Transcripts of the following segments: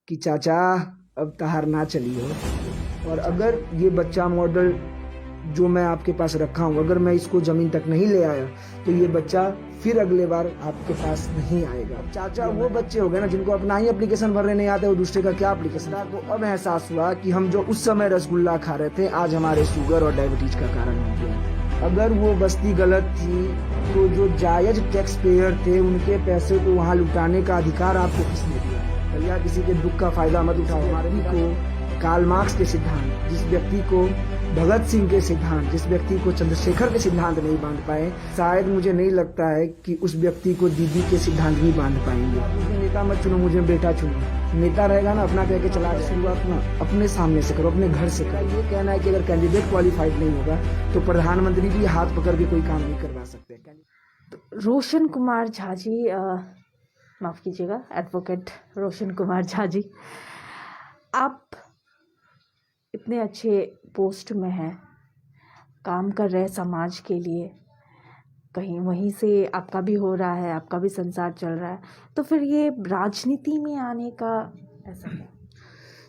कि चाचा अब तहार ना चली हो, और अगर ये बच्चा मॉडल जो मैं आपके पास रखा हूँ अगर मैं इसको ज़मीन तक नहीं ले आया तो ये बच्चा फिर अगले बार आपके पास नहीं आएगा। चाचा वो बच्चे हो गए ना जिनको अपना ही एप्लीकेशन भरने नहीं आते, वो दूसरे का क्या एप्लीकेशन। को अब एहसास हुआ कि हम जो उस समय रसगुल्ला खा रहे थे आज हमारे शुगर और डायबिटीज का कारण हो गया। अगर वो बस्ती गलत थी तो जो जायज टैक्स पेयर थे उनके पैसे को वहाँ लुटाने का अधिकार आपको किसने दिया? भैया किसी के दुख का फायदा मत उठाओ। हमारे को कार्ल मार्क्स के सिद्धांत, जिस व्यक्ति को भगत सिंह के सिद्धांत, जिस व्यक्ति को चंद्रशेखर के सिद्धांत नहीं बांध पाए, शायद मुझे नहीं लगता है कि उस व्यक्ति को दीदी के सिद्धांत भी बांध पाएंगे। मुझे नेता मत चुनो, मुझे बेटा चुनो। नेता रहेगा ना अपना कह के चला, शुरुआत ना अपने सामने से करो, अपने घर से करो। ये कहना है कि अगर कैंडिडेट क्वालिफाइड नहीं होगा तो प्रधानमंत्री भी हाथ पकड़ के कोई काम नहीं करवा सकते। रोशन कुमार झा जी, माफ़ कीजिएगा, एडवोकेट रोशन कुमार झा जी, आप इतने अच्छे पोस्ट में हैं, काम कर रहे हैं समाज के लिए, कहीं वहीं से आपका भी हो रहा है, आपका भी संसार चल रहा है, तो फिर ये राजनीति में आने का ऐसा क्या?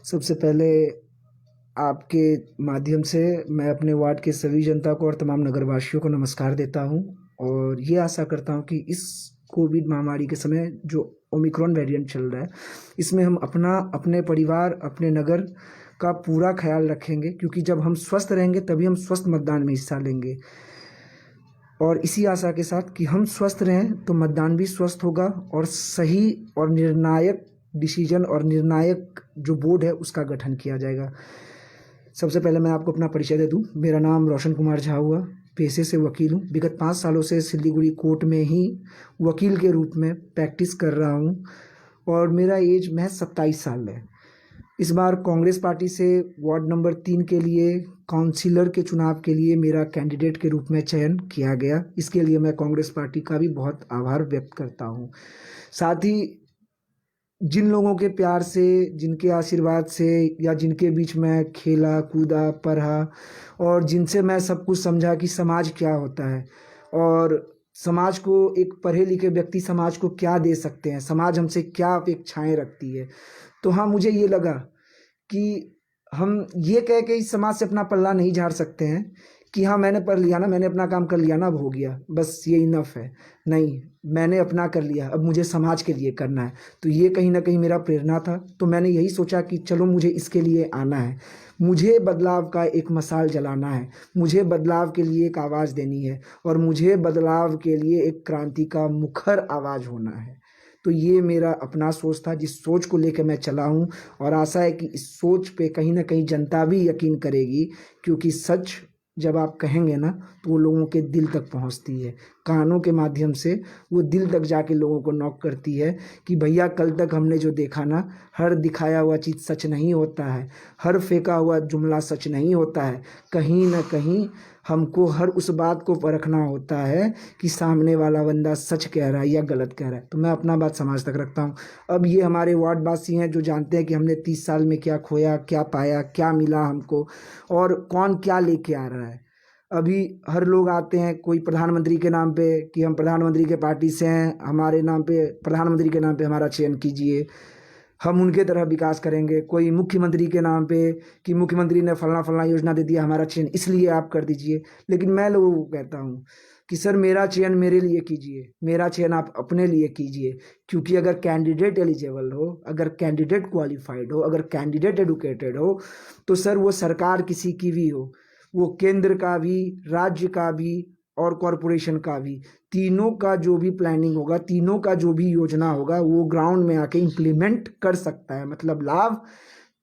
सबसे पहले आपके माध्यम से मैं अपने वार्ड के सभी जनता को और तमाम नगरवासियों को नमस्कार देता हूं, और ये आशा करता हूं कि इस कोविड महामारी के समय जो ओमिक्रॉन वेरिएंट चल रहा है इसमें हम अपने परिवार, अपने नगर का पूरा ख्याल रखेंगे, क्योंकि जब हम स्वस्थ रहेंगे तभी हम स्वस्थ मतदान में हिस्सा लेंगे। और इसी आशा के साथ कि हम स्वस्थ रहें तो मतदान भी स्वस्थ होगा और सही और निर्णायक डिसीजन और निर्णायक जो बोर्ड है उसका गठन किया जाएगा। सबसे पहले मैं आपको अपना परिचय दे दूं। मेरा नाम रोशन कुमार झा हुआ, पेशे से वकील हूं। विगत 5 सालों से सिलीगुड़ी कोर्ट में ही वकील के रूप में प्रैक्टिस कर रहा हूं और मेरा एज महज 27 साल है। इस बार कांग्रेस पार्टी से वार्ड नंबर 3 के लिए काउंसिलर के चुनाव के लिए मेरा कैंडिडेट के रूप में चयन किया गया। इसके लिए मैं कांग्रेस पार्टी का भी बहुत आभार व्यक्त करता हूं। साथ ही जिन लोगों के प्यार से, जिनके आशीर्वाद से या जिनके बीच में खेला कूदा पढ़ा और जिनसे मैं सब कुछ समझा कि समाज क्या होता है और समाज को एक पढ़े लिखे व्यक्ति समाज को क्या दे सकते हैं, समाज हमसे क्या अपेक्षाएं रखती है, तो हाँ मुझे ये लगा कि हम ये कह के इस समाज से अपना पल्ला नहीं झाड़ सकते हैं कि हाँ मैंने पढ़ लिया ना, मैंने अपना काम कर लिया ना, अब हो गया, बस ये इनफ है। नहीं, मैंने अपना कर लिया, अब मुझे समाज के लिए करना है। तो ये कहीं ना कहीं मेरा प्रेरणा था। तो मैंने यही सोचा कि चलो मुझे इसके लिए आना है, मुझे बदलाव का एक मशाल जलाना है, मुझे बदलाव के लिए एक आवाज़ देनी है और मुझे बदलाव के लिए एक क्रांति का मुखर आवाज़ होना है। तो ये मेरा अपना सोच था, जिस सोच को लेकर मैं चला हूँ और आशा है कि इस सोच पे कहीं ना कहीं जनता भी यकीन करेगी, क्योंकि सच जब आप कहेंगे ना तो वो लोगों के दिल तक पहुंचती है, कानों के माध्यम से वो दिल तक जाके लोगों को नॉक करती है कि भैया कल तक हमने जो देखा ना, हर दिखाया हुआ चीज़ सच नहीं होता है, हर फेंका हुआ जुमला सच नहीं होता है, कहीं ना कहीं हमको हर उस बात को परखना होता है कि सामने वाला बंदा सच कह रहा है या गलत कह रहा है। तो मैं अपना बात समाज तक रखता हूँ। अब ये हमारे वार्डवासी हैं जो जानते हैं कि हमने 30 साल में क्या खोया, क्या पाया, क्या मिला हमको और कौन क्या लेके आ रहा है। अभी हर लोग आते हैं कोई प्रधानमंत्री के नाम पे कि हम प्रधानमंत्री के पार्टी से हैं, हमारे नाम पे, प्रधानमंत्री के नाम पे हमारा चयन कीजिए, हम उनके तरह विकास करेंगे। कोई मुख्यमंत्री के नाम पे कि मुख्यमंत्री ने फलना फलना योजना दे दिया, हमारा चयन इसलिए आप कर दीजिए। लेकिन मैं लोगों को कहता हूँ कि सर मेरा चयन मेरे लिए कीजिए, मेरा चयन आप अपने लिए कीजिए, क्योंकि अगर कैंडिडेट एलिजिबल हो, अगर कैंडिडेट क्वालिफाइड हो, अगर कैंडिडेट एडुकेटेड हो तो सर वो सरकार किसी की भी हो, वो केंद्र का भी, राज्य का भी और कॉरपोरेशन का भी, तीनों का जो भी प्लानिंग होगा, तीनों का जो भी योजना होगा वो ग्राउंड में आके इम्प्लीमेंट कर सकता है। मतलब लाभ,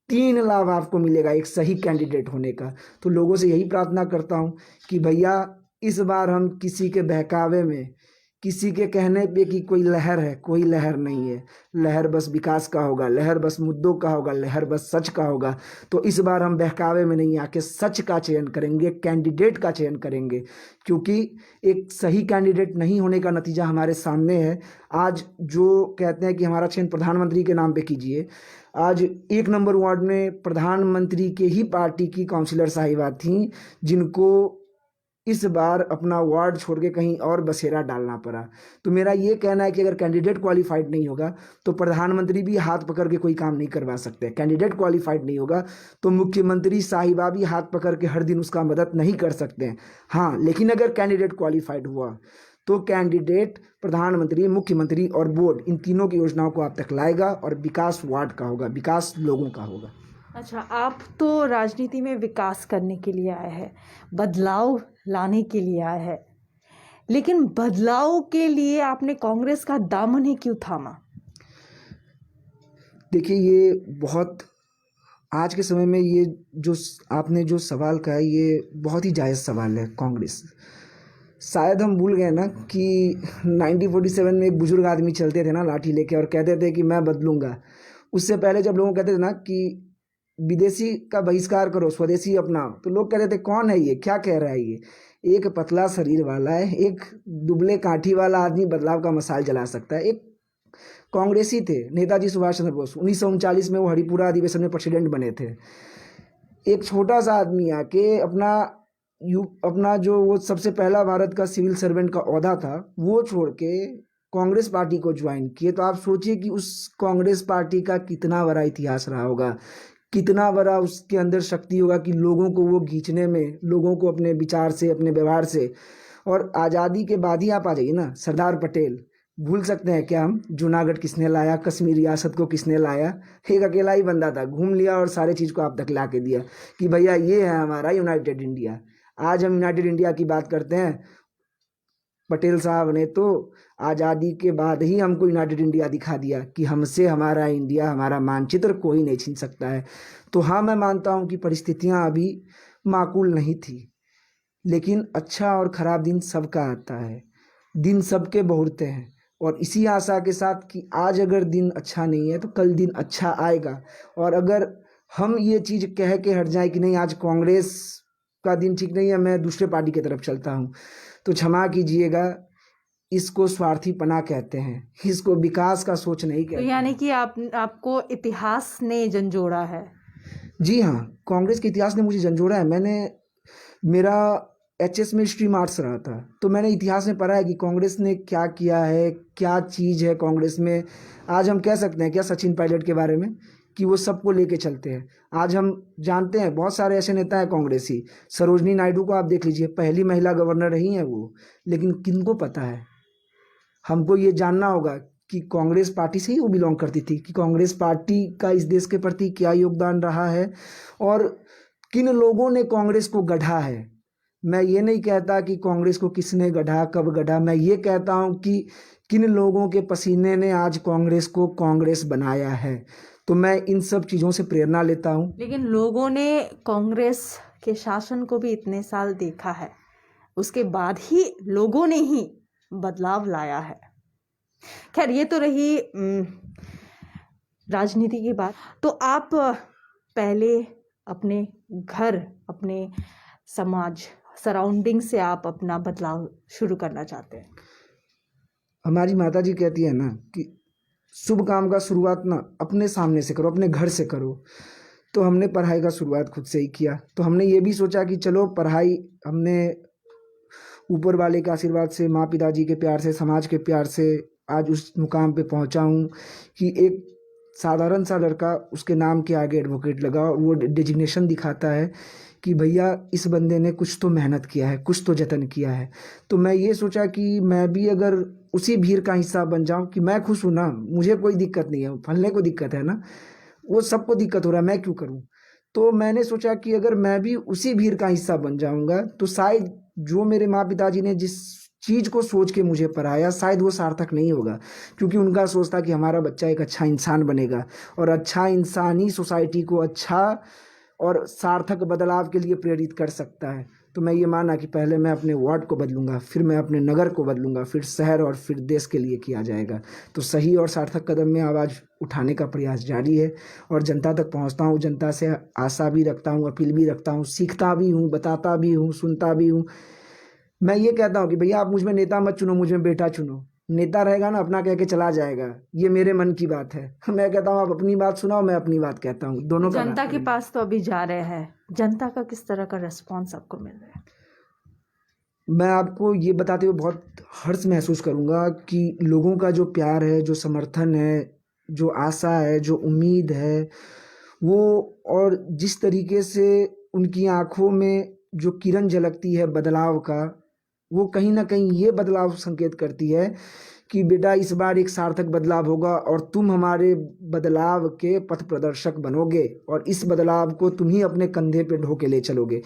3 लाभ आपको मिलेगा एक सही कैंडिडेट होने का। तो लोगों से यही प्रार्थना करता हूँ कि भैया इस बार हम किसी के बहकावे में, किसी के कहने पे कि कोई लहर है, कोई लहर नहीं है। लहर बस विकास का होगा, लहर बस मुद्दों का होगा, लहर बस सच का होगा। तो इस बार हम बहकावे में नहीं आके सच का चयन करेंगे, कैंडिडेट का चयन करेंगे, क्योंकि एक सही कैंडिडेट नहीं होने का नतीजा हमारे सामने है। आज जो कहते हैं कि हमारा चयन प्रधानमंत्री के नाम पे कीजिए, आज 1 नंबर वार्ड में प्रधानमंत्री के ही पार्टी की काउंसिलर साहिबा थी जिनको इस बार अपना वार्ड छोड़ के कहीं और बसेरा डालना पड़ा। तो मेरा ये कहना है कि अगर कैंडिडेट क्वालिफाइड नहीं होगा तो प्रधानमंत्री भी हाथ पकड़ के कोई काम नहीं करवा सकते। कैंडिडेट क्वालिफाइड नहीं होगा तो मुख्यमंत्री साहिबा भी हाथ पकड़ के हर दिन उसका मदद नहीं कर सकते हैं। हाँ, लेकिन अगर कैंडिडेट क्वालिफाइड हुआ तो कैंडिडेट प्रधानमंत्री, मुख्यमंत्री और बोर्ड, इन तीनों की योजनाओं को आप तक लाएगा और विकास वार्ड का होगा, विकास लोगों का होगा। अच्छा, आप तो राजनीति में विकास करने के लिए आए हैं, बदलाव लाने के लिए आए हैं, लेकिन बदलाव के लिए आपने कांग्रेस का दामन ही क्यों थामा? देखिए, ये बहुत आज के समय में ये जो आपने जो सवाल कहा है ये बहुत ही जायज़ सवाल है। कांग्रेस, शायद हम भूल गए ना कि 1947 में एक बुजुर्ग आदमी चलते थे ना लाठी लेके और कहते थे कि मैं बदलूंगा। उससे पहले जब लोगों कहते थे ना कि विदेशी का बहिष्कार करो, स्वदेशी अपनाओ, तो लोग कहते थे कौन है ये, क्या कह रहा है ये। एक पतला शरीर वाला है, एक दुबले काठी वाला आदमी बदलाव का मशाल जला सकता है। एक कांग्रेसी थे नेताजी सुभाष चंद्र बोस, 1939 में वो हरिपुरा अधिवेशन में प्रेसिडेंट बने थे। एक छोटा सा आदमी आके अपना जो वो सबसे पहला भारत का सिविल सर्वेंट का ओहदा था वो छोड़ के कांग्रेस पार्टी को ज्वाइन किए। तो आप सोचिए कि उस कांग्रेस पार्टी का कितना बड़ा इतिहास रहा होगा, कितना बड़ा उसके अंदर शक्ति होगा कि लोगों को वो खींचने में, लोगों को अपने विचार से, अपने व्यवहार से। और आज़ादी के बाद ही आप आ जाइए ना, सरदार पटेल, भूल सकते हैं क्या हम? जूनागढ़ किसने लाया, कश्मीर रियासत को किसने लाया? एक अकेला ही बंदा था, घूम लिया और सारे चीज़ को आप तक ला के दिया कि भैया ये है हमारा यूनाइटेड इंडिया। आज हम यूनाइटेड इंडिया की बात करते हैं, पटेल साहब ने तो आज़ादी के बाद ही हमको यूनाइटेड इंडिया दिखा दिया कि हमसे हमारा इंडिया, हमारा मानचित्र कोई नहीं छीन सकता है। तो हाँ, मैं मानता हूँ कि परिस्थितियाँ अभी माकूल नहीं थी, लेकिन अच्छा और ख़राब दिन सबका आता है, दिन सबके बहुरते हैं। और इसी आशा के साथ कि आज अगर दिन अच्छा नहीं है तो कल दिन अच्छा आएगा। और अगर हम ये चीज़ कह के हट जाए कि नहीं आज कांग्रेस का दिन ठीक नहीं है, मैं दूसरे पार्टी की तरफ चलता हूँ, तो क्षमा कीजिएगा, इसको स्वार्थीपना कहते हैं, इसको विकास का सोच नहीं कहते। तो यानी कि आपको इतिहास ने झंझोड़ा है? जी हाँ, कांग्रेस के इतिहास ने मुझे झंझोड़ा है। मेरा एचएस में स्ट्रीम आर्ट्स रहा था, तो मैंने इतिहास में पढ़ा है कि कांग्रेस ने क्या किया है, क्या चीज़ है कांग्रेस में। आज हम कह सकते हैं क्या सचिन पायलट के बारे में कि वो सबको लेके चलते हैं। आज हम जानते हैं बहुत सारे ऐसे नेता हैं कांग्रेसी, सरोजनी नायडू को आप देख लीजिए, पहली महिला गवर्नर रही हैं वो। लेकिन किनको पता है, हमको ये जानना होगा कि कांग्रेस पार्टी से ही वो बिलोंग करती थी, कि कांग्रेस पार्टी का इस देश के प्रति क्या योगदान रहा है और किन लोगों ने कांग्रेस को गढ़ा है। मैं ये नहीं कहता कि कांग्रेस को किसने गढ़ा, कब गढ़ा, मैं ये कहता हूँ कि किन लोगों के पसीने ने आज कांग्रेस को कांग्रेस बनाया है। तो मैं इन सब चीज़ों से प्रेरणा लेता हूँ। लेकिन लोगों ने कांग्रेस के शासन को भी इतने साल देखा है, उसके बाद ही लोगों ने ही बदलाव लाया है। खैर, ये तो रही राजनीति की बात। तो आप पहले अपने घर, अपने समाज, सराउंडिंग से आप अपना बदलाव शुरू करना चाहते हैं। हमारी माता जी कहती है ना कि शुभ काम का शुरुआत ना अपने सामने से करो, अपने घर से करो। तो हमने पढ़ाई का शुरुआत खुद से ही किया। तो हमने ये भी सोचा कि चलो पढ़ाई हमने ऊपर वाले के आशीर्वाद से, माँ पिताजी के प्यार से, समाज के प्यार से आज उस मुकाम पे पहुँचा हूँ कि एक साधारण सा लड़का, उसके नाम के आगे एडवोकेट लगा और वो डिजिग्नेशन दिखाता है कि भैया इस बंदे ने कुछ तो मेहनत किया है, कुछ तो जतन किया है। तो मैं ये सोचा कि मैं भी अगर उसी भीड़ का हिस्सा बन जाऊं कि मैं खुश हूं ना, मुझे कोई दिक्कत नहीं है, फलने को दिक्कत है ना, वो सबको दिक्कत हो रहा है, मैं क्यों करूं। तो मैंने सोचा कि अगर मैं भी उसी भीड़ का हिस्सा बन जाऊंगा तो शायद जो मेरे माँ पिताजी ने जिस चीज़ को सोच के मुझे पढ़ाया शायद वो सार्थक नहीं होगा, क्योंकि उनका सोच था कि हमारा बच्चा एक अच्छा इंसान बनेगा और अच्छा इंसान ही सोसाइटी को अच्छा और सार्थक बदलाव के लिए प्रेरित कर सकता है। तो मैं ये माना कि पहले मैं अपने वार्ड को बदलूंगा, फिर मैं अपने नगर को बदलूंगा, फिर शहर और फिर देश के लिए किया जाएगा। तो सही और सार्थक कदम में आवाज़ उठाने का प्रयास जारी है और जनता तक पहुंचता हूं, जनता से आशा भी रखता हूं, अपील भी रखता हूं, सीखता भी हूं, बताता भी हूं, सुनता भी हूं। मैं ये कहता हूं कि भैया आप मुझ में नेता मत चुनो, मुझ में बेटा चुनो। नेता रहेगा ना अपना कह के चला जाएगा, ये मेरे मन की बात है। मैं कहता हूँ आप अपनी बात सुनाओ, मैं अपनी बात कहता हूँ, दोनों का जनता के पास तो अभी जा रहे हैं, जनता का किस तरह का रिस्पॉन्स आपको मिल रहा है? मैं आपको ये बताते हुए बहुत हर्ष महसूस करूँगा कि लोगों का जो प्यार है, जो समर्थन है, जो आशा है, जो उम्मीद है, वो और जिस तरीके से उनकी आँखों में जो किरण झलकती है बदलाव का, वो कहीं न कहीं ये बदलाव संकेत करती है कि बेटा इस बार एक सार्थक बदलाव होगा और तुम हमारे बदलाव के पथ प्रदर्शक बनोगे और इस बदलाव को तुम ही अपने कंधे पे ढो के ले चलोगे।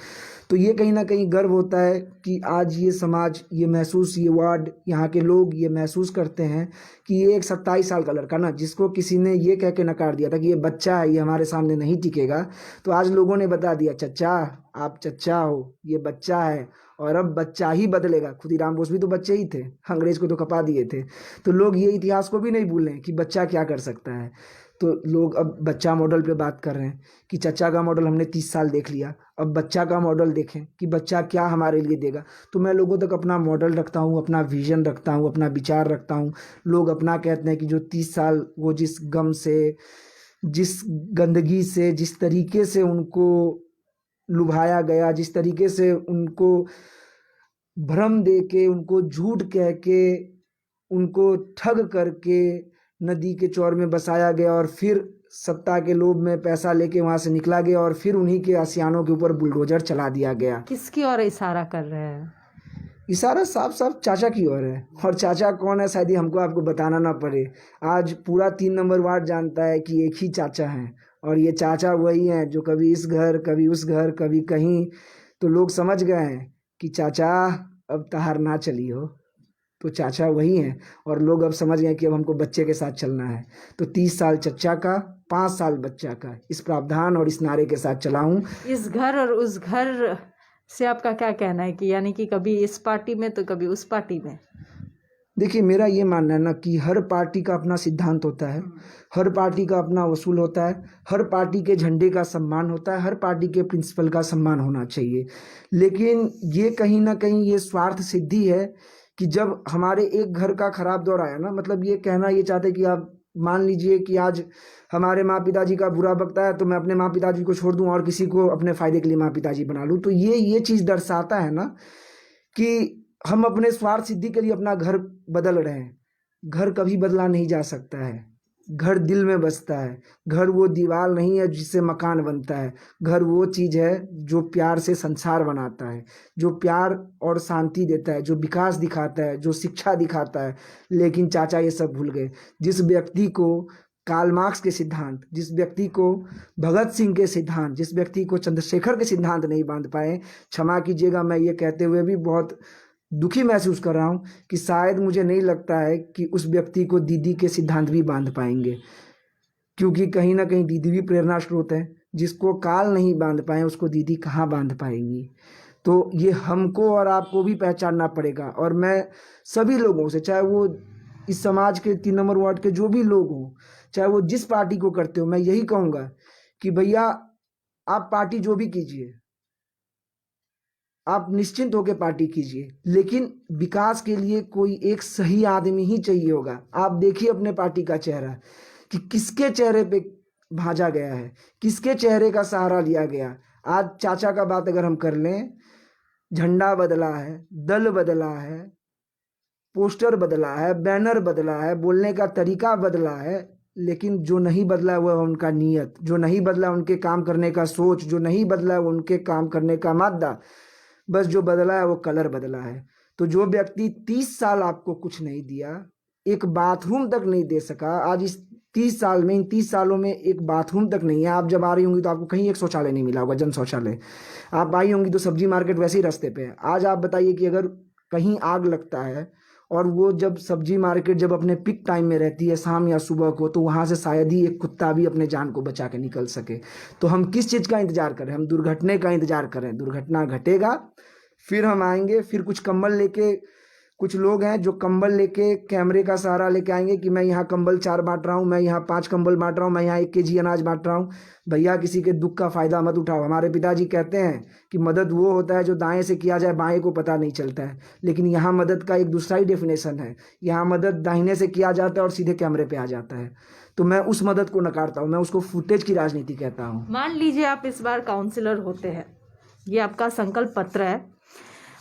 तो ये कहीं न कहीं गर्व होता है कि आज ये समाज ये महसूस, ये वार्ड, यहाँ के लोग ये महसूस करते हैं कि ये एक 27 साल का लड़का ना, जिसको किसी ने ये कह के नकार दिया था कि ये बच्चा है, ये हमारे सामने नहीं टिकेगा, तो आज लोगों ने बता दिया चच्चा आप चच्चा हो, ये बच्चा है और अब बच्चा ही बदलेगा। खुदीराम बोस भी तो बच्चे ही थे, अंग्रेज को तो खपा दिए थे। तो लोग ये इतिहास को भी नहीं भूलें कि बच्चा क्या कर सकता है। तो लोग अब बच्चा मॉडल पे बात कर रहे हैं कि चच्चा का मॉडल हमने 30 साल देख लिया, अब बच्चा का मॉडल देखें कि बच्चा क्या हमारे लिए देगा। तो मैं लोगों तक अपना मॉडल रखता हूँ, अपना विजन रखता हूँ, अपना विचार रखता हूँ। लोग अपना कहते हैं कि जो 30 साल वो जिस गम से, जिस गंदगी से, जिस तरीके से उनको लुभाया गया, जिस तरीके से उनको भ्रम दे के, उनको झूठ कह के, उनको ठग करके नदी के चौर में बसाया गया और फिर सत्ता के लोभ में पैसा लेके वहां से निकला गया और फिर उन्हीं के आशियानों के ऊपर बुलडोजर चला दिया गया। किसकी ओर इशारा कर रहे हैं? इशारा साफ साफ चाचा की ओर है। और चाचा कौन है शायद ये हमको आपको बताना ना पड़े। आज पूरा 3 नंबर वार्ड जानता है कि एक ही चाचा हैं और ये चाचा वही हैं जो कभी इस घर, कभी उस घर, कभी कहीं। तो लोग समझ गए हैं कि चाचा अब तहार ना चली हो, तो चाचा वही हैं। और लोग अब समझ गए कि अब हमको बच्चे के साथ चलना है। तो 30 साल चच्चा का, 5 साल बच्चा का, इस प्रावधान और इस नारे के साथ चला हूँ। इस घर और उस घर से आपका क्या कहना है कि यानी कि कभी इस पार्टी में तो कभी उस पार्टी में? देखिए मेरा ये मानना है ना कि हर पार्टी का अपना सिद्धांत होता है, हर पार्टी का अपना वसूल होता है, हर पार्टी के झंडे का सम्मान होता है, हर पार्टी के प्रिंसिपल का सम्मान होना चाहिए। लेकिन ये कहीं ना कहीं ये स्वार्थ सिद्धि है कि जब हमारे एक घर का खराब दौर आया ना, मतलब ये कहना ये चाहते कि आप मान लीजिए कि आज हमारे माँ पिताजी का बुरा वक्त आया तो मैं अपने माँ पिताजी को छोड़ दूं और किसी को अपने फायदे के लिए माँ पिताजी बना लूं। तो ये चीज़ दर्शाता है ना कि हम अपने स्वार्थ सिद्धि के लिए अपना घर बदल रहे हैं। घर कभी बदला नहीं जा सकता है, घर दिल में बसता है। घर वो दीवार नहीं है जिससे मकान बनता है। घर वो चीज़ है जो प्यार से संसार बनाता है, जो प्यार और शांति देता है, जो विकास दिखाता है, जो शिक्षा दिखाता है। लेकिन चाचा ये सब भूल गए। जिस व्यक्ति को कार्ल मार्क्स के सिद्धांत, जिस व्यक्ति को भगत सिंह के सिद्धांत, जिस व्यक्ति को चंद्रशेखर के सिद्धांत नहीं बांध पाए, क्षमा कीजिएगा मैं ये कहते हुए भी बहुत दुखी महसूस कर रहा हूँ कि शायद मुझे नहीं लगता है कि उस व्यक्ति को दीदी के सिद्धांत भी बांध पाएंगे, क्योंकि कहीं ना कहीं दीदी भी प्रेरणा स्रोत है। जिसको काल नहीं बांध पाए उसको दीदी कहाँ बांध पाएंगी। तो ये हमको और आपको भी पहचानना पड़ेगा। और मैं सभी लोगों से, चाहे वो इस समाज के 3 नंबर वार्ड के जो भी लोग हों, चाहे वो जिस पार्टी को करते हो, मैं यही कहूँगा कि भैया आप पार्टी जो भी कीजिए, आप निश्चिंत होकर पार्टी कीजिए, लेकिन विकास के लिए कोई एक सही आदमी ही चाहिए होगा। आप देखिए अपने पार्टी का चेहरा कि किसके चेहरे पे भांजा गया है, किसके चेहरे का सहारा लिया गया। आज चाचा का बात अगर हम कर लें, झंडा बदला है, दल बदला है, पोस्टर बदला है, बैनर बदला है, बोलने का तरीका बदला है, लेकिन जो नहीं बदला है वह उनका नीयत, जो नहीं बदला उनके काम करने का सोच, जो नहीं बदला है उनके काम करने का मादा। बस जो बदला है वो कलर बदला है। तो जो व्यक्ति 30 साल आपको कुछ नहीं दिया, एक बाथरूम तक नहीं दे सका, आज इस 30 साल में, इन 30 सालों में एक बाथरूम तक नहीं है। आप जब आ रही होंगी तो आपको कहीं एक शौचालय नहीं मिला होगा, जन शौचालय। आप आई होंगी तो सब्जी मार्केट वैसे ही रास्ते पे है। आज आप बताइए कि अगर कहीं आग लगता है और वो जब सब्जी मार्केट जब अपने पिक टाइम में रहती है, शाम या सुबह को, तो वहाँ से शायद ही एक कुत्ता भी अपने जान को बचा के निकल सके। तो हम किस चीज़ का इंतजार करें? हम दुर्घटना का इंतजार करें। दुर्घटना घटेगा फिर हम आएंगे, फिर कुछ कंबल लेके, कुछ लोग हैं जो कंबल लेके कैमरे का सहारा लेके आएंगे कि मैं यहाँ कंबल 4 बांट रहा हूँ, मैं यहाँ 5 कंबल बांट रहा हूँ, मैं यहाँ 1 केजी अनाज बांट रहा हूँ। भैया किसी के दुख का फ़ायदा मत उठाओ। हमारे पिताजी कहते हैं कि मदद वो होता है जो दाएं से किया जाए बाएं को पता नहीं चलता है। लेकिन यहाँ मदद का एक दूसरा ही डेफिनेशन है। यहाँ मदद दाहिने से किया जाता है और सीधे कैमरे पे आ जाता है। तो मैं उस मदद को नकारता हूँ, मैं उसको फुटेज की राजनीति कहता हूँ। मान लीजिए आप इस बार काउंसिलर होते हैं, ये आपका संकल्प पत्र है।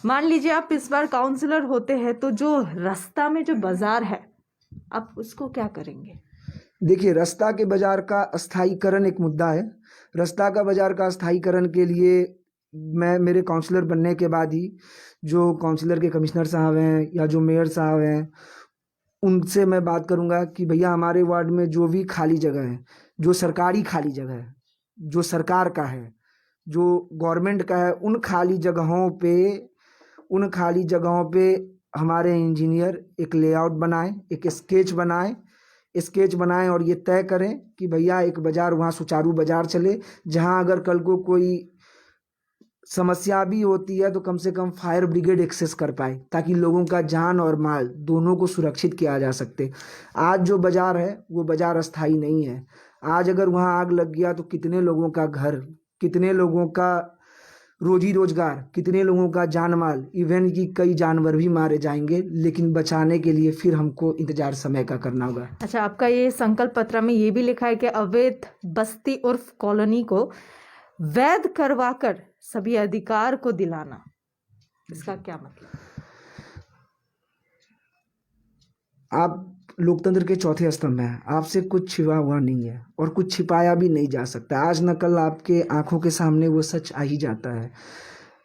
मान लीजिए आप इस बार काउंसलर होते हैं तो जो रास्ता में जो बाजार है आप उसको क्या करेंगे? देखिए, रास्ता के बाजार का अस्थायीकरण एक मुद्दा है। रास्ता का बाजार का अस्थायीकरण के लिए मैं मेरे काउंसलर बनने के बाद ही जो काउंसलर के कमिश्नर साहब हैं या जो मेयर साहब हैं उनसे मैं बात करूंगा कि भैया हमारे वार्ड में जो भी खाली जगह है, जो सरकारी खाली जगह है, जो सरकार का है, जो गवर्नमेंट का है, उन खाली जगहों पे हमारे इंजीनियर एक लेआउट बनाएं, एक स्केच बनाएं और ये तय करें कि भैया एक बाजार वहाँ सुचारू बाजार चले, जहाँ अगर कल को कोई समस्या भी होती है तो कम से कम फायर ब्रिगेड एक्सेस कर पाए, ताकि लोगों का जान और माल दोनों को सुरक्षित किया जा सकते। आज जो बाजार है वो बाजार अस्थाई नहीं है। आज अगर वहाँ आग लग गया तो कितने लोगों का घर, कितने लोगों का रोजी रोजगार, कितने लोगों का जान माल, इवन कि कई जानवर भी मारे जाएंगे। लेकिन बचाने के लिए फिर हमको इंतजार समय का करना होगा। अच्छा, आपका ये संकल्प पत्र में ये भी लिखा है कि अवैध बस्ती उर्फ कॉलोनी को वैध करवाकर सभी अधिकार को दिलाना, इसका क्या मतलब? आप लोकतंत्र के चौथे स्तंभ हैं, आपसे कुछ छिपा हुआ नहीं है और कुछ छिपाया भी नहीं जा सकता। आज न कल आपके आंखों के सामने वो सच आ ही जाता है।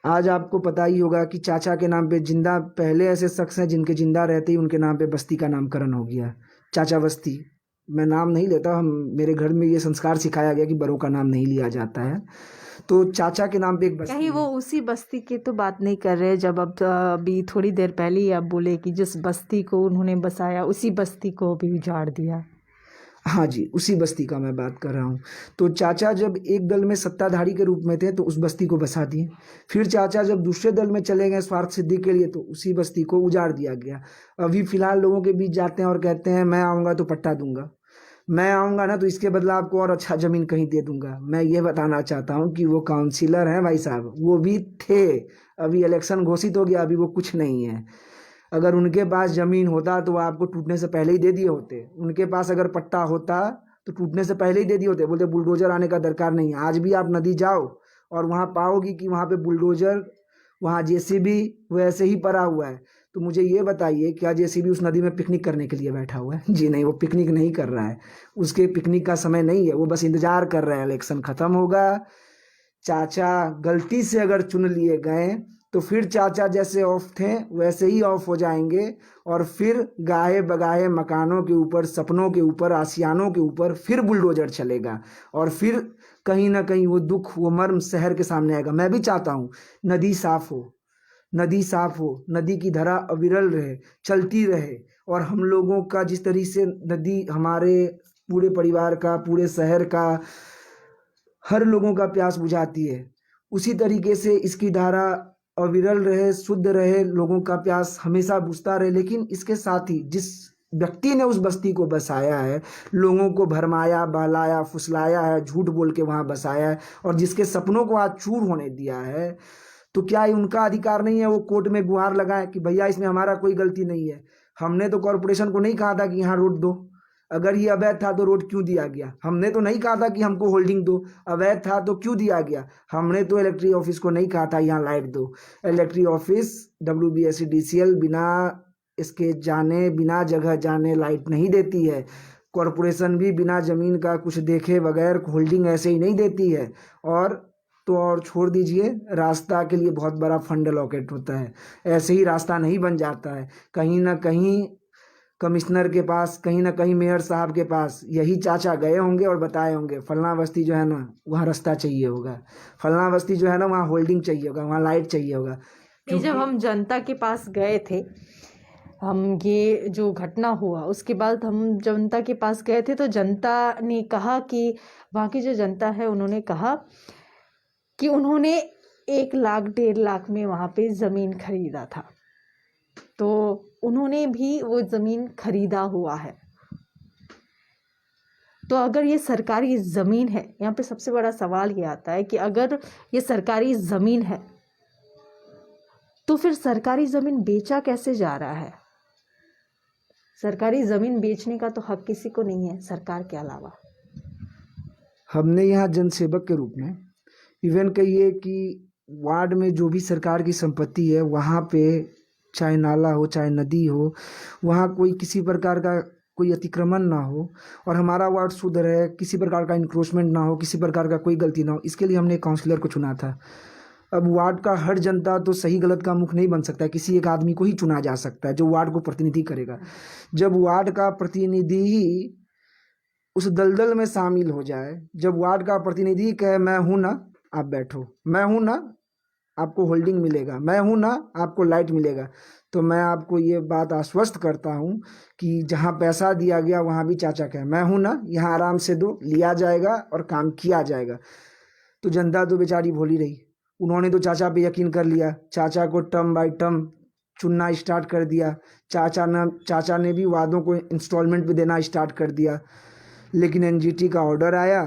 आज आपको पता ही होगा कि चाचा के नाम पे जिंदा, पहले ऐसे शख्स हैं जिनके जिंदा रहते ही उनके नाम पे बस्ती का नामकरण हो गया, चाचा बस्ती। मैं नाम नहीं लेता, मेरे घर में ये संस्कार सिखाया गया कि बड़ों का नाम नहीं लिया जाता है। तो चाचा के नाम पे एक बस्ती कहीं वो है। उसी बस्ती की तो बात नहीं कर रहे जब अब अभी थोड़ी देर पहले ही आप बोले कि जिस बस्ती को उन्होंने बसाया उसी बस्ती को भी उजाड़ दिया? हाँ जी, उसी बस्ती का मैं बात कर रहा हूँ। तो चाचा जब एक दल में सत्ताधारी के रूप में थे तो उस बस्ती को बसा दिए। फिर चाचा जब दूसरे दल में चले गए स्वार्थ सिद्धि के लिए तो उसी बस्ती को उजाड़ दिया गया। अभी फिलहाल लोगों के बीच जाते हैं और कहते हैं मैं आऊँगा तो पट्टा दूंगा, मैं आऊँगा ना तो इसके बदला आपको और अच्छा ज़मीन कहीं दे दूंगा। मैं ये बताना चाहता हूँ कि वो काउंसिलर हैं भाई साहब, वो भी थे। अभी इलेक्शन घोषित हो गया, अभी वो कुछ नहीं है। अगर उनके पास ज़मीन होता तो वो आपको टूटने से पहले ही दे दिए होते। उनके पास अगर पट्टा होता तो टूटने से पहले ही दे दिए होते। बोलते बुलडोजर आने का दरकार नहीं है। आज भी आप नदी जाओ और वहाँ पाओगी कि वहाँ पे बुलडोजर, वहाँ जेसीबी वैसे ही पड़ा हुआ है। तो मुझे ये बताइए, क्या जेसीबी उस नदी में पिकनिक करने के लिए बैठा हुआ है? जी नहीं, वो पिकनिक नहीं कर रहा है। उसके पिकनिक का समय नहीं है, वो बस इंतजार कर रहा है इलेक्शन खत्म होगा। चाचा गलती से अगर चुन लिए गए तो फिर चाचा जैसे ऑफ थे वैसे ही ऑफ हो जाएंगे और फिर गाहे बगाहे मकानों के ऊपर, सपनों के ऊपर, आशियानों के ऊपर फिर बुलडोजर चलेगा और फिर कहीं ना कहीं वो दुख, वो मर्म शहर के सामने आएगा। मैं भी चाहता हूँ नदी साफ हो, नदी साफ हो, नदी की धारा अविरल रहे, चलती रहे और हम लोगों का जिस तरीके से नदी हमारे पूरे परिवार का, पूरे शहर का, हर लोगों का प्यास बुझाती है, उसी तरीके से इसकी धारा अविरल रहे, शुद्ध रहे, लोगों का प्यास हमेशा बुझता रहे। लेकिन इसके साथ ही जिस व्यक्ति ने उस बस्ती को बसाया है, लोगों को भरमाया, बहलाया, फुसलाया है, झूठ बोल के वहाँ बसाया है और जिसके सपनों को आज चूर होने दिया है, तो क्या ये उनका अधिकार नहीं है वो कोर्ट में गुहार लगाए कि भैया इसमें हमारा कोई गलती नहीं है? हमने तो कॉरपोरेशन को नहीं कहा था कि यहाँ रोड दो। अगर ये अवैध था तो रोड क्यों दिया गया? हमने तो नहीं कहा था कि हमको होल्डिंग दो। अवैध था तो क्यों दिया गया? हमने तो इलेक्ट्रिक ऑफिस को नहीं कहा था यहाँ लाइट दो। इलेक्ट्रिक ऑफिस WBSEDCL बिना इसके जाने, बिना जगह जाने लाइट नहीं देती है। कॉरपोरेशन भी बिना ज़मीन का कुछ देखे बगैर होल्डिंग ऐसे ही नहीं देती है। और छोड़ दीजिए, रास्ता के लिए बहुत बड़ा फंड अलॉकेट होता है, ऐसे ही रास्ता नहीं बन जाता है। कहीं ना कहीं कमिश्नर के पास, कहीं ना कहीं मेयर साहब के पास यही चाचा गए होंगे और बताए होंगे फलना बस्ती जो है ना वहाँ रास्ता चाहिए होगा, फलना बस्ती जो है ना वहाँ होल्डिंग चाहिए होगा, वहाँ लाइट चाहिए होगा। ये जब हम जनता के पास गए थे, हम ये जो घटना हुआ उसके बाद हम जनता के पास गए थे तो जनता ने कहा कि वहाँ की जो जनता है उन्होंने कहा कि उन्होंने 1 लाख 1.5 लाख में वहाँ पे ज़मीन खरीदा था, तो उन्होंने भी वो ज़मीन खरीदा हुआ है। तो अगर ये सरकारी ज़मीन है, यहाँ पे सबसे बड़ा सवाल ये आता है कि अगर ये सरकारी ज़मीन है तो फिर सरकारी ज़मीन बेचा कैसे जा रहा है? सरकारी ज़मीन बेचने का तो हक किसी को नहीं है सरकार के अलावा। हमने यहाँ जनसेवक के रूप में, इवन कहिए कि वार्ड में जो भी सरकार की संपत्ति है वहाँ पे चाहे नाला हो चाहे नदी हो, वहाँ कोई किसी प्रकार का कोई अतिक्रमण ना हो और हमारा वार्ड शुद्ध रहे, किसी प्रकार का इंक्रोचमेंट ना हो, किसी प्रकार का कोई गलती ना हो। इसके लिए हमने काउंसलर को चुना था। अब वार्ड का हर जनता तो सही गलत का मुख नहीं बन सकता है, किसी एक आदमी को ही चुना जा सकता है जो वार्ड को प्रतिनिधि करेगा। जब वार्ड का प्रतिनिधि ही उस दलदल में शामिल हो जाए, जब वार्ड का प्रतिनिधि कहे मैं हूं ना आप बैठो, मैं हूं ना आपको होल्डिंग मिलेगा, मैं हूं ना आपको लाइट मिलेगा, तो मैं आपको ये बात आश्वस्त करता हूं कि जहां पैसा दिया गया वहां भी चाचा कहे मैं हूं ना, यहाँ आराम से दो, लिया जाएगा और काम किया जाएगा। तो जनता तो बेचारी भोली रही, उन्होंने तो चाचा पे यकीन कर लिया, चाचा को टर्म बाय टर्म चुनना स्टार्ट कर दिया। चाचा ने भी वादों को इंस्टॉलमेंट पे देना स्टार्ट कर दिया। लेकिन एनजीटी का ऑर्डर आया,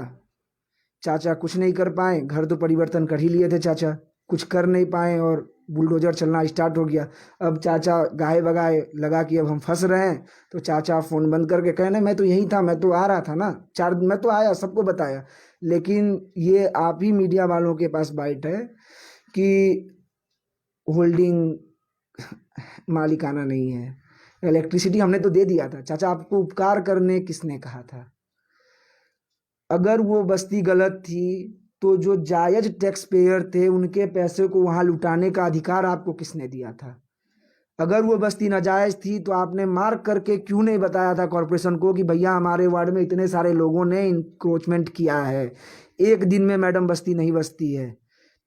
चाचा कुछ नहीं कर पाए। घर तो परिवर्तन कर ही लिए थे चाचा, कुछ कर नहीं पाए और बुलडोजर चलना स्टार्ट हो गया। अब चाचा गाहे बगाए लगा कि अब हम फंस रहे हैं, तो चाचा फ़ोन बंद करके कहने मैं तो यहीं था, मैं तो आ रहा था ना, मैं तो आया, सबको बताया। लेकिन ये आप ही मीडिया वालों के पास बाइट है कि होल्डिंग मालिकाना नहीं है, इलेक्ट्रिसिटी हमने तो दे दिया था। चाचा आपको उपकार करने किसने कहा था? अगर वो बस्ती गलत थी तो जो जायज टैक्स पेयर थे उनके पैसे को वहां लुटाने का अधिकार आपको किसने दिया था? अगर वो बस्ती नाजायज थी तो आपने मार्क करके क्यों नहीं बताया था कॉरपोरेशन को कि भैया हमारे वार्ड में इतने सारे लोगों ने इंक्रोचमेंट किया है, एक दिन में मैडम बस्ती नहीं बसती है,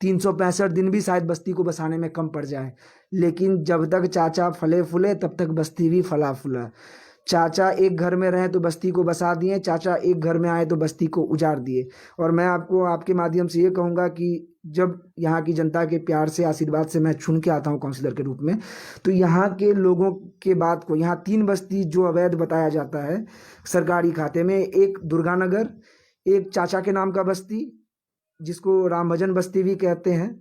365 दिन भी शायद बस्ती को बसाने में कम पड़ जाए। लेकिन जब तक चाचा फले फूले तब तक बस्ती भी फला फूला। चाचा एक घर में रहे तो बस्ती को बसा दिए, चाचा एक घर में आए तो बस्ती को उजाड़ दिए। और मैं आपको आपके माध्यम से ये कहूँगा कि जब यहाँ की जनता के प्यार से आशीर्वाद से मैं चुन के आता हूँ काउंसलर के रूप में, तो यहाँ के लोगों के बात को, यहाँ 3 बस्ती जो अवैध बताया जाता है सरकारी खाते में, एक दुर्गा नगर, एक चाचा के नाम का बस्ती जिसको राम भजन बस्ती भी कहते हैं,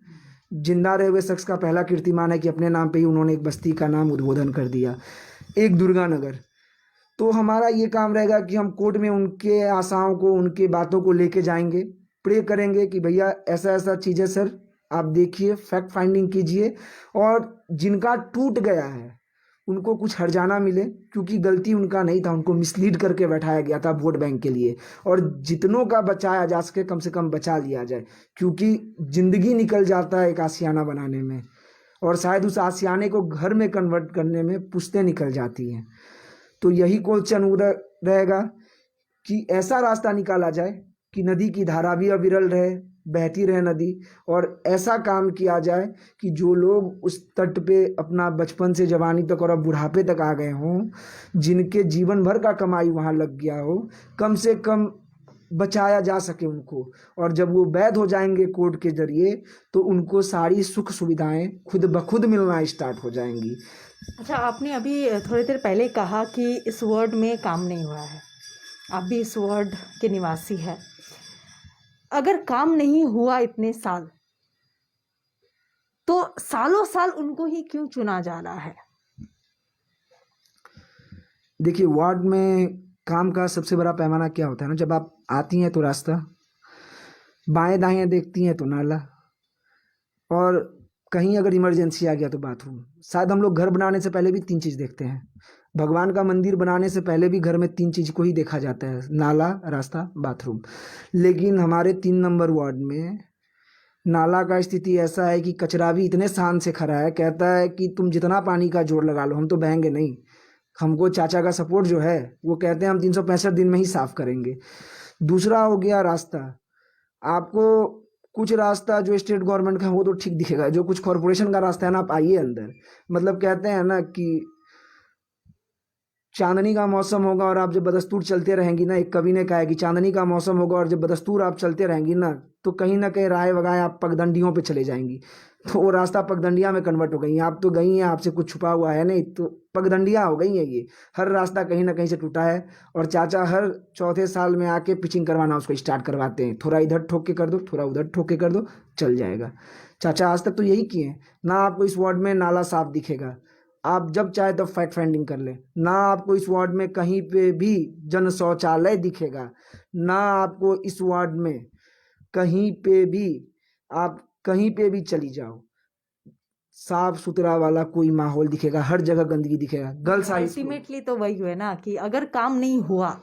जिंदा रहे हुए शख्स का पहला कीर्तिमान है कि अपने नाम पे ही उन्होंने एक बस्ती का नाम उद्बोधन कर दिया, एक दुर्गा नगर। तो हमारा ये काम रहेगा कि हम कोर्ट में उनके आशाओं को, उनके बातों को लेके जाएंगे, प्रे करेंगे कि भैया ऐसा ऐसा चीज़ है सर, आप देखिए, फैक्ट फाइंडिंग कीजिए और जिनका टूट गया है उनको कुछ हर्जाना मिले, क्योंकि गलती उनका नहीं था, उनको मिसलीड करके बैठाया गया था वोट बैंक के लिए। और जितनों का बचाया जा सके कम से कम बचा लिया जाए, क्योंकि ज़िंदगी निकल जाता है एक आशियाना बनाने में, और शायद उस आशियाने को घर में कन्वर्ट करने में पुश्तें निकल जाती हैं। तो यही क्वेश्चन रहेगा कि ऐसा रास्ता निकाला जाए कि नदी की धारा भी अविरल रहे, बहती रहे नदी, और ऐसा काम किया जाए कि जो लोग उस तट पे अपना बचपन से जवानी तक और अब बुढ़ापे तक आ गए हों, जिनके जीवन भर का कमाई वहाँ लग गया हो, कम से कम बचाया जा सके उनको। और जब वो वैध हो जाएंगे कोर्ट के जरिए तो उनको सारी सुख सुविधाएं खुद ब खुद मिलना स्टार्ट हो जाएंगी। अच्छा, आपने अभी थोड़ी देर पहले कहा कि इस वार्ड में काम नहीं हुआ है, आप भी इस वार्ड के निवासी हैं। अगर काम नहीं हुआ इतने साल, तो सालों साल उनको ही क्यों चुना जा रहा है? देखिए, वार्ड में काम का सबसे बड़ा पैमाना क्या होता है ना, जब आप आती हैं तो रास्ता, बाएं दाएं देखती हैं तो नाला, और कहीं अगर इमरजेंसी आ गया तो बाथरूम। शायद हम लोग घर बनाने से पहले भी 3 चीज़ देखते हैं, भगवान का मंदिर बनाने से पहले भी घर में 3 चीज़ को ही देखा जाता है, नाला, रास्ता, बाथरूम। लेकिन हमारे 3 नंबर वार्ड में नाला का स्थिति ऐसा है कि कचरा भी इतने शान से खड़ा है, कहता है कि तुम जितना पानी का जोर लगा लो हम तो बहेंगे नहीं। हमको चाचा का सपोर्ट जो है वो कहते हैं हम 365 दिन में ही साफ करेंगे। दूसरा हो गया रास्ता, आपको कुछ रास्ता जो स्टेट गवर्नमेंट का है वो तो ठीक दिखेगा, जो कुछ कॉरपोरेशन का रास्ता है ना, आप आइए अंदर। मतलब कहते हैं ना कि चांदनी का मौसम होगा और आप जब बदस्तूर चलते रहेंगी ना, एक कवि ने कहा है कि चांदनी का मौसम होगा और जब बदस्तूर आप चलते रहेंगी ना कहीं राय वगाए आप पगडंडियों पे चले जाएंगी, तो वो रास्ता पगडंडिया में कन्वर्ट हो गई। आप तो गई हैं, आपसे कुछ छुपा हुआ है नहीं, तो पगडंडिया हो गई है ये। हर रास्ता कहीं ना कहीं से टूटा है और चाचा हर चौथे साल में आके पिचिंग करवाना उसको स्टार्ट करवाते हैं, थोड़ा इधर ठोक के कर दो, थोड़ा उधर ठोक के कर दो, चल जाएगा। चाचा आज तक तो यही किए हैं ना। आपको इस वार्ड में नाला साफ दिखेगा, आप जब चाहे तब फैक्ट फाइंडिंग कर ले ना। आपको इस वार्ड में कहीं पे भी जन शौचालय दिखेगा ना। आपको इस वार्ड में कहीं पे भी आप कहीं पे भी चली जाओ, साफ सुथरा वाला कोई माहौल दिखेगा, हर जगह गंदगी दिखेगा। गर्ल्स हाई स्कूल अल्टीमेटली तो वही हुआ ना कि अगर काम नहीं हुआ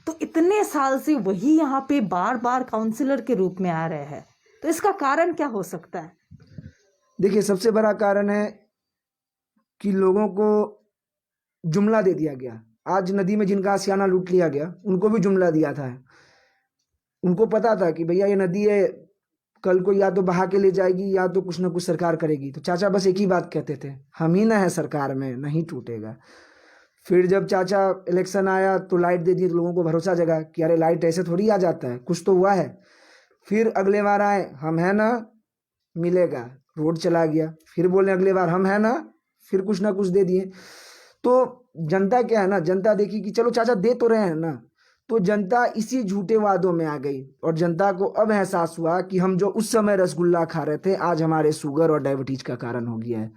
तो इतने साल से वही यहाँ पे बार बार काउंसलर के रूप में आ रहे हैं, तो इसका कारण क्या हो सकता है? देखिए, सबसे बड़ा कारण है कि लोगों को जुमला दे दिया गया। आज नदी में जिनका आशियाना लूट लिया गया, उनको भी जुमला दिया था। उनको पता था कि भैया ये नदी है, कल को या तो बहा के ले जाएगी या तो कुछ ना कुछ सरकार करेगी। तो चाचा बस एक ही बात कहते थे, हम ही ना है सरकार में, नहीं टूटेगा। फिर जब चाचा इलेक्शन आया तो लाइट दे दी, तो लोगों को भरोसा जगा कि अरे लाइट ऐसे थोड़ी आ जाता है, कुछ तो हुआ है। फिर अगले बार आए, हम है ना, मिलेगा, रोड चला गया। फिर बोले अगले बार हम है ना, फिर कुछ ना कुछ दे दिए। तो जनता क्या है ना, जनता देखी कि चलो चाचा दे तो रहे हैं ना, तो जनता इसी झूठे वादों में आ गई। और जनता को अब एहसास हुआ कि हम जो उस समय रसगुल्ला खा रहे थे, आज हमारे शुगर और डायबिटीज का कारण हो गया है।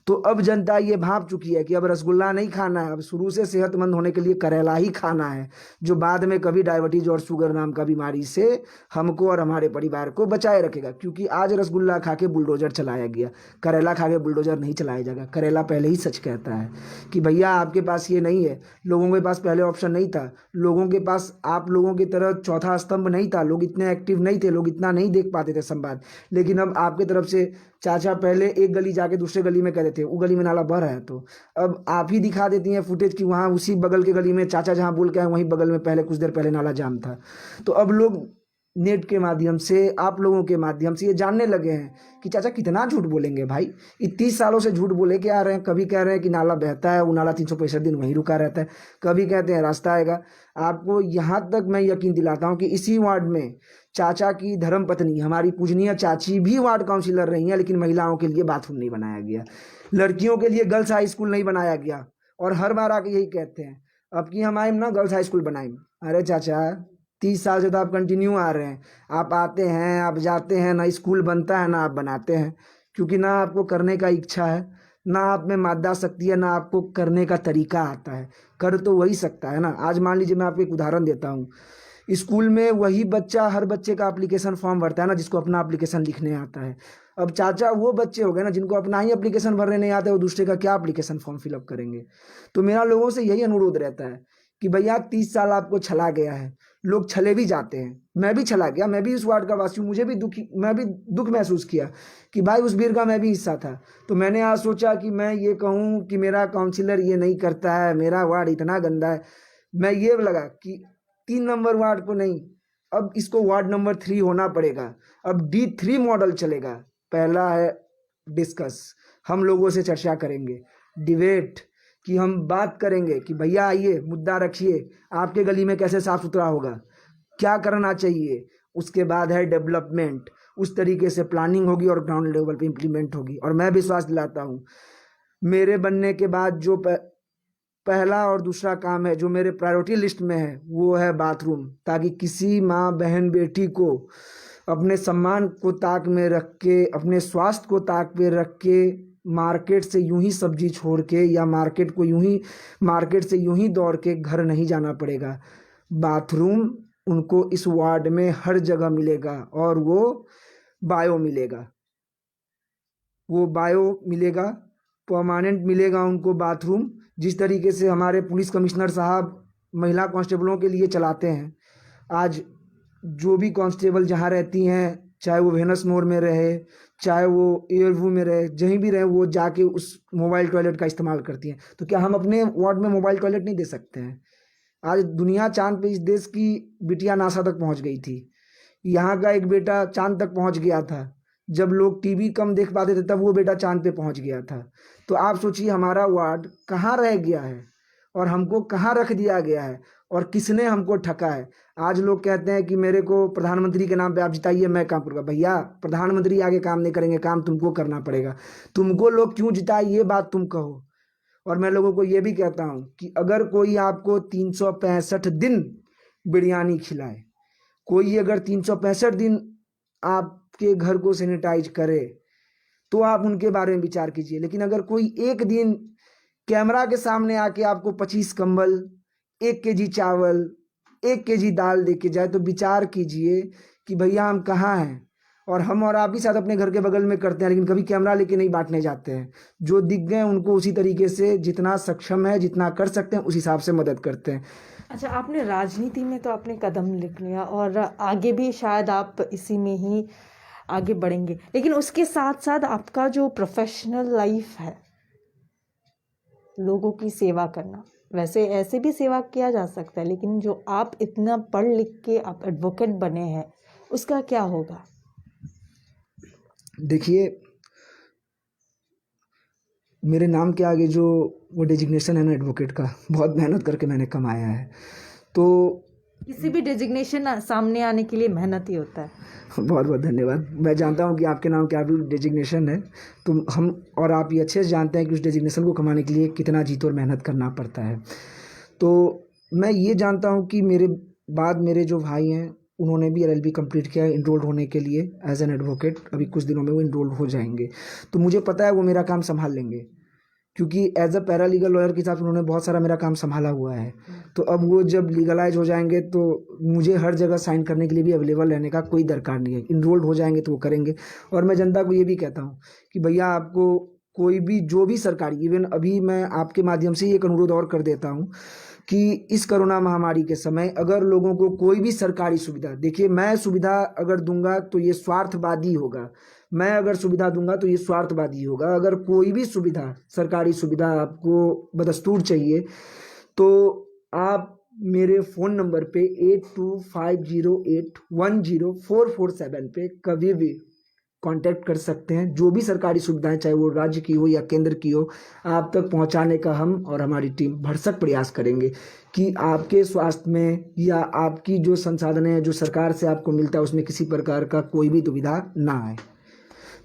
तो अब जनता ये भाप चुकी है कि अब रसगुल्ला नहीं खाना है, अब शुरू से सेहतमंद होने के लिए करेला ही खाना है, जो बाद में कभी डायबिटीज और शुगर नाम का बीमारी से हमको और हमारे परिवार को बचाए रखेगा। क्योंकि आज रसगुल्ला खा के बुलडोजर चलाया गया, करेला खा के बुलडोजर नहीं चलाया जाएगा। करेला पहले ही सच कहता है कि भैया आपके पास ये नहीं है। लोगों के पास पहले ऑप्शन नहीं था, लोगों के पास आप लोगों की तरह चौथा स्तंभ नहीं था, लोग इतने एक्टिव नहीं थे, लोग इतना नहीं देख पाते थे संवाद। लेकिन अब आपकी तरफ से चाचा पहले एक गली जाके दूसरे गली में कहते थे वो गली में नाला बह रहा है, तो अब आप ही दिखा देती हैं फुटेज कि वहाँ उसी बगल के गली में चाचा जहाँ बोल के आए वहीं बगल में पहले कुछ देर पहले नाला जाम था। तो अब लोग नेट के माध्यम से, आप लोगों के माध्यम से ये जानने लगे हैं कि चाचा कितना झूठ बोलेंगे भाई। 30 सालों से झूठ बोले के आ रहे हैं। कभी कह रहे हैं कि नाला बहता है, वो नाला 365 दिन वहीं रुका रहता है, कभी कहते हैं रास्ता आएगा। आपको यहाँ तक मैं यकीन दिलाता हूँ कि इसी वार्ड में चाचा की धर्म पत्नी, हमारी पूजनीय चाची भी वार्ड काउंसिलर रही हैं, लेकिन महिलाओं के लिए बाथरूम नहीं बनाया गया, लड़कियों के लिए गर्ल्स हाई स्कूल नहीं बनाया गया। और हर बार आके यही कहते हैं, अब की हम आए ना गर्ल्स हाई स्कूल बनाए। अरे चाचा 30 साल से तो आप कंटिन्यू आ रहे हैं, आप आते हैं, आप जाते हैं, ना स्कूल बनता है ना आप बनाते हैं। क्योंकि ना आपको करने का इच्छा है, ना आप में मादा शक्ति है, ना आपको करने का तरीका आता है। कर तो वही सकता है ना। आज मान लीजिए मैं आपको एक उदाहरण देता हूँ, स्कूल में वही बच्चा हर बच्चे का एप्लीकेशन फॉर्म भरता है ना जिसको अपना एप्लीकेशन लिखने आता है। अब चाचा वो बच्चे हो गए ना जिनको अपना ही एप्लीकेशन भरने नहीं आता है, वो दूसरे का क्या एप्लीकेशन फॉर्म फिलअप करेंगे। तो मेरा लोगों से यही अनुरोध रहता है कि भैया 30 साल आपको छला गया है, लोग छले भी जाते हैं, मैं भी छला गया, मैं भी उस वार्ड का वासी हूँ, मुझे भी मैं भी दुख महसूस किया कि भाई उस भीड़ का मैं भी हिस्सा था। तो मैंने आज सोचा कि मैं ये कहूँ कि मेरा काउंसिलर ये नहीं करता है, मेरा वार्ड इतना गंदा है। मैं ये लगा कि 3 नंबर वार्ड को नहीं, अब इसको वार्ड नंबर 3 होना पड़ेगा। अब D3 मॉडल चलेगा। पहला है डिस्कस, हम लोगों से चर्चा करेंगे, डिबेट, कि हम बात करेंगे कि भैया आइए मुद्दा रखिए, आपके गली में कैसे साफ सुथरा होगा, क्या करना चाहिए। उसके बाद है डेवलपमेंट, उस तरीके से प्लानिंग होगी और ग्राउंड लेवल पे इम्प्लीमेंट होगी। और मैं विश्वास दिलाता हूँ मेरे बनने के बाद जो पहला और दूसरा काम है जो मेरे प्रायोरिटी लिस्ट में है वो है बाथरूम, ताकि किसी माँ बहन बेटी को अपने सम्मान को ताक में रख के, अपने स्वास्थ्य को ताक में रख के मार्केट से यूं ही सब्जी छोड़ के या मार्केट से यूं ही दौड़ के घर नहीं जाना पड़ेगा। बाथरूम उनको इस वार्ड में हर जगह मिलेगा और वो बायो मिलेगा, परमानेंट मिलेगा उनको बाथरूम। जिस तरीके से हमारे पुलिस कमिश्नर साहब महिला कांस्टेबलों के लिए चलाते हैं, आज जो भी कांस्टेबल जहाँ रहती हैं, चाहे वो वेनस मोड़ में रहे, चाहे वो एयरव्यू में रहे, जहीं भी रहे, वो जाके उस मोबाइल टॉयलेट का इस्तेमाल करती हैं। तो क्या हम अपने वार्ड में मोबाइल टॉयलेट नहीं दे सकते हैं? आज दुनिया चांद पे इस देश की बिटिया नासा तक पहुंच गई थी, यहाँ का एक बेटा चांद तक पहुंच गया था। जब लोग टीवी कम देख पाते थे तब वो बेटा चांद पे पहुंच गया था। तो आप सोचिए हमारा वार्ड कहाँ रह गया है और हमको कहाँ रख दिया गया है और किसने हमको ठका है। आज लोग कहते हैं कि मेरे को प्रधानमंत्री के नाम पे आप जिताइए, मैं काम करूँगा। भैया प्रधानमंत्री आगे काम नहीं करेंगे, काम तुमको करना पड़ेगा। तुमको लोग क्यों जिताए ये बात तुम कहो। और मैं लोगों को ये भी कहता हूँ कि अगर कोई आपको 365 दिन बिरयानी खिलाए, कोई अगर 365 दिन आपके घर को सैनिटाइज करे, तो आप उनके बारे में विचार कीजिए। लेकिन अगर कोई एक दिन कैमरा के सामने आके आपको 25 कंबल, 1 केजी चावल, 1 केजी दाल दे के जाए, तो विचार कीजिए कि भैया हम कहाँ हैं और हम और आप भी शायद अपने घर के बगल में करते हैं, लेकिन कभी कैमरा लेके नहीं बांटने जाते हैं। जो दिख गए उनको उसी तरीके से जितना सक्षम है, जितना कर सकते हैं, उस हिसाब से मदद करते हैं। अच्छा, आपने राजनीति में तो आपने कदम लिख लिया और आगे भी शायद आप इसी में ही आगे बढ़ेंगे, लेकिन उसके साथ साथ आपका जो प्रोफेशनल लाइफ है, लोगों की सेवा करना, वैसे ऐसे भी सेवा किया जा सकता है, लेकिन जो आप इतना पढ़ लिख के आप एडवोकेट बने हैं, उसका क्या होगा? देखिए, मेरे नाम के आगे जो वो डेजिग्नेशन है ना एडवोकेट का, बहुत मेहनत करके मैंने कमाया है। तो किसी भी डेजिग्नेशन सामने आने के लिए मेहनत ही होता है। बहुत बहुत धन्यवाद। मैं जानता हूँ कि आपके नाम क्या भी डेजिग्नेशन है, तो हम और आप ये अच्छे से जानते हैं कि उस डेजिग्नेशन को कमाने के लिए कितना जीत और मेहनत करना पड़ता है। तो मैं ये जानता हूँ कि मेरे बाद मेरे जो भाई हैं उन्होंने भी LLB कंप्लीट किया है इनरोल्ड होने के लिए एज एन एडवोकेट। अभी कुछ दिनों में वो इनरोल्ड हो जाएंगे, तो मुझे पता है वो मेरा काम संभाल लेंगे, क्योंकि एज अ पैरालीगल लॉयर के साथ उन्होंने बहुत सारा मेरा काम संभाला हुआ है। तो अब वो जब लीगलाइज हो जाएंगे तो मुझे हर जगह साइन करने के लिए भी अवेलेबल रहने का कोई दरकार नहीं है। इनरोल्ड हो जाएंगे तो वो करेंगे। और मैं जनता को ये भी कहता हूँ कि भैया, आपको कोई भी जो भी सरकारी, इवन अभी मैं आपके माध्यम से एक अनुरोध और कर देता हूँ कि इस कोरोना महामारी के समय अगर लोगों को कोई भी सरकारी सुविधा, देखिए मैं सुविधा अगर दूंगा तो ये स्वार्थवादी होगा, मैं अगर सुविधा दूंगा तो ये स्वार्थवादी होगा। अगर कोई भी सुविधा, सरकारी सुविधा आपको बदस्तूर चाहिए तो आप मेरे फ़ोन नंबर पे 8250810447 पे कभी भी कांटेक्ट कर सकते हैं। जो भी सरकारी सुविधाएं, चाहे वो राज्य की हो या केंद्र की हो, आप तक पहुंचाने का हम और हमारी टीम भरसक प्रयास करेंगे कि आपके स्वास्थ्य में या आपकी जो संसाधन है जो सरकार से आपको मिलता है उसमें किसी प्रकार का कोई भी दुविधा ना आए।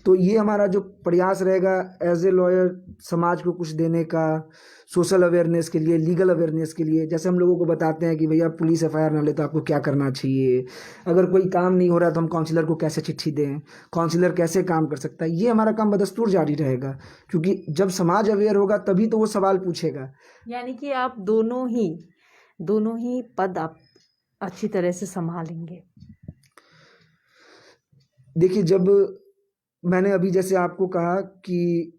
तो ये हमारा जो प्रयास रहेगा एज ए लॉयर, समाज को कुछ देने का, सोशल अवेयरनेस के लिए, लीगल अवेयरनेस के लिए। जैसे हम लोगों को बताते हैं कि भैया पुलिस FIR ना ले तो आपको क्या करना चाहिए, अगर कोई काम नहीं हो रहा तो हम काउंसलर को कैसे चिट्ठी दें, काउंसलर कैसे काम कर सकता है, ये हमारा काम बदस्तूर जारी रहेगा। क्योंकि जब समाज अवेयर होगा तभी तो वो सवाल पूछेगा। यानी कि आप दोनों ही पद आप अच्छी तरह से संभालेंगे। देखिए, जब मैंने अभी जैसे आपको कहा कि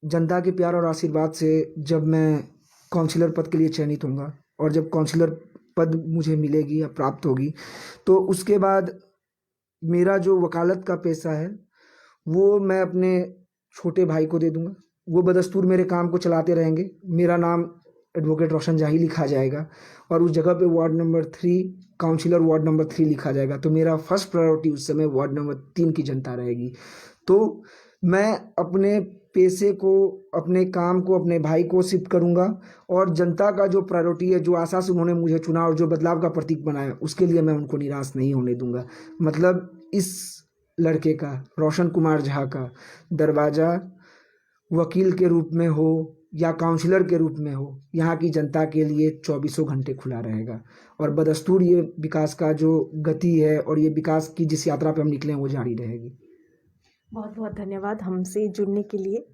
जनता के प्यार और आशीर्वाद से जब मैं काउंसलर पद के लिए चयनित होऊंगा और जब काउंसलर पद मुझे मिलेगी या प्राप्त होगी, तो उसके बाद मेरा जो वकालत का पैसा है वो मैं अपने छोटे भाई को दे दूंगा। वो बदस्तूर मेरे काम को चलाते रहेंगे। मेरा नाम एडवोकेट रोशन जाही लिखा जाएगा और उस जगह पे ward number 3, counsellor ward number 3 लिखा जाएगा। तो मेरा फर्स्ट प्रायोरिटी उस समय वार्ड नंबर 3 की जनता रहेगी। तो मैं अपने पैसे को, अपने काम को अपने भाई को शिफ्ट करूंगा और जनता का जो प्रायोरिटी है, जो आशा से उन्होंने मुझे चुना और जो बदलाव का प्रतीक बनाया, उसके लिए मैं उनको निराश नहीं होने दूंगा। मतलब इस लड़के का, रोशन कुमार झा का दरवाज़ा वकील के रूप में हो या काउंसलर के रूप में हो, यहाँ की जनता के लिए 24 घंटे खुला रहेगा। और बदस्तूर ये विकास का जो गति है और ये विकास की जिस यात्रा पे हम निकले हैं वो जारी रहेगी। बहुत बहुत धन्यवाद हमसे जुड़ने के लिए।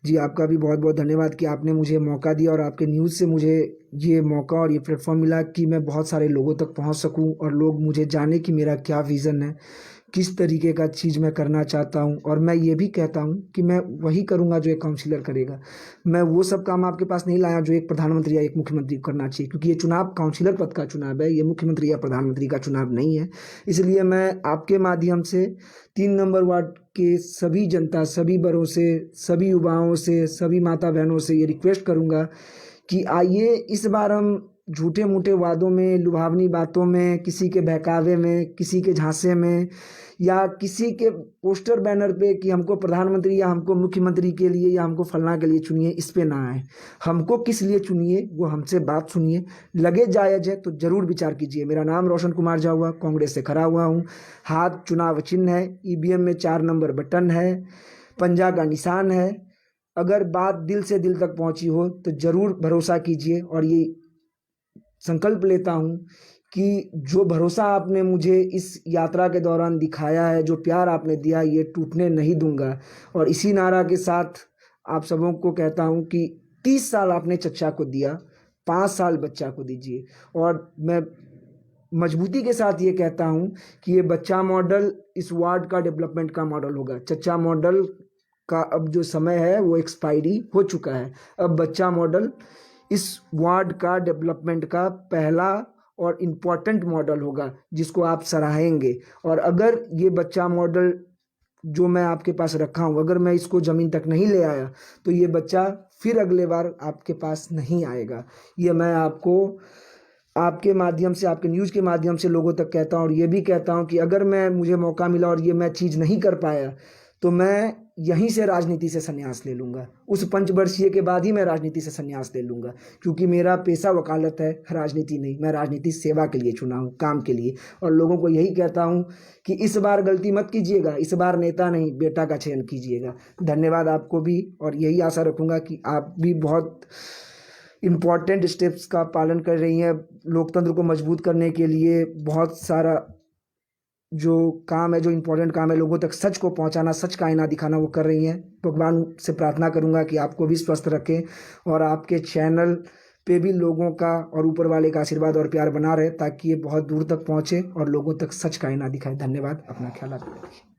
जी, आपका भी बहुत बहुत धन्यवाद कि आपने मुझे मौका दिया और आपके न्यूज़ से मुझे ये मौका और ये प्लेटफॉर्म मिला कि मैं बहुत सारे लोगों तक पहुंच सकूं और लोग मुझे जाने कि मेरा क्या विज़न है, किस तरीके का चीज़ मैं करना चाहता हूं। और मैं ये भी कहता हूं कि मैं वही करूंगा जो एक काउंसलर करेगा। मैं वो सब काम आपके पास नहीं लाया जो एक प्रधानमंत्री या एक मुख्यमंत्री को करना चाहिए, क्योंकि ये चुनाव काउंसलर पद का चुनाव है, ये मुख्यमंत्री या प्रधानमंत्री का चुनाव नहीं है। इसलिए मैं आपके माध्यम से 3 नंबर वार्ड के सभी जनता, सभी बड़ों से, सभी युवाओं से, सभी माता बहनों से ये रिक्वेस्ट करूंगा कि आइए इस बार हम झूठे मूठे वादों में, लुभावनी बातों में, किसी के बहकावे में, किसी के झांसे में या किसी के पोस्टर बैनर पे कि हमको प्रधानमंत्री या हमको मुख्यमंत्री के लिए या हमको फलना के लिए चुनिए, इस पे ना आए। हमको किस लिए चुनिए वो हमसे बात सुनिए, लगे जायज़ है तो ज़रूर विचार कीजिए। मेरा नाम रोशन कुमार झा हुआ, कांग्रेस से खड़ा हुआ हूँ, हाथ चुनाव चिन्ह है, EVM में 4 नंबर बटन है, पंजा का निशान है। अगर बात दिल से दिल तक पहुंची हो तो ज़रूर भरोसा कीजिए। और ये संकल्प लेता हूं कि जो भरोसा आपने मुझे इस यात्रा के दौरान दिखाया है, जो प्यार आपने दिया, ये टूटने नहीं दूंगा। और इसी नारा के साथ आप सबों को कहता हूं कि 30 साल आपने चच्चा को दिया, 5 साल बच्चा को दीजिए। और मैं मजबूती के साथ ये कहता हूँ कि ये बच्चा मॉडल इस वार्ड का डेवलपमेंट का मॉडल होगा। चच्चा मॉडल का अब जो समय है वो एक्सपायरी हो चुका है। अब बच्चा मॉडल इस वार्ड का डेवलपमेंट का पहला और इम्पॉर्टेंट मॉडल होगा जिसको आप सराहेंगे। और अगर ये बच्चा मॉडल जो मैं आपके पास रखा हूँ, अगर मैं इसको ज़मीन तक नहीं ले आया तो ये बच्चा फिर अगले बार आपके पास नहीं आएगा। ये मैं आपको आपके माध्यम से, आपके न्यूज़ के माध्यम से लोगों तक कहता हूँ। और ये भी कहता हूँ कि अगर मुझे मौका मिला और ये मैं चीज़ नहीं कर पाया तो मैं यहीं से राजनीति से संन्यास ले लूँगा। उस पंचवर्षीय के बाद ही मैं राजनीति से संन्यास ले लूँगा, क्योंकि मेरा पेशा वकालत है, राजनीति नहीं। मैं राजनीति सेवा के लिए चुना हूँ, काम के लिए। और लोगों को यही कहता हूँ कि इस बार गलती मत कीजिएगा, इस बार नेता नहीं बेटा का चयन कीजिएगा। धन्यवाद आपको भी, और यही आशा रखूँगा कि आप भी बहुत इम्पॉर्टेंट स्टेप्स का पालन कर रही हैं। लोकतंत्र को मजबूत करने के लिए बहुत सारा जो काम है, जो इम्पोर्टेंट काम है, लोगों तक सच को पहुंचाना, सच का आईना दिखाना, वो कर रही हैं। भगवान से प्रार्थना करूंगा कि आपको भी स्वस्थ रखें और आपके चैनल पे भी लोगों का और ऊपर वाले का आशीर्वाद और प्यार बना रहे, ताकि ये बहुत दूर तक पहुंचे और लोगों तक सच का आईना दिखाए। धन्यवाद। अपना ख्याल आप रखिए।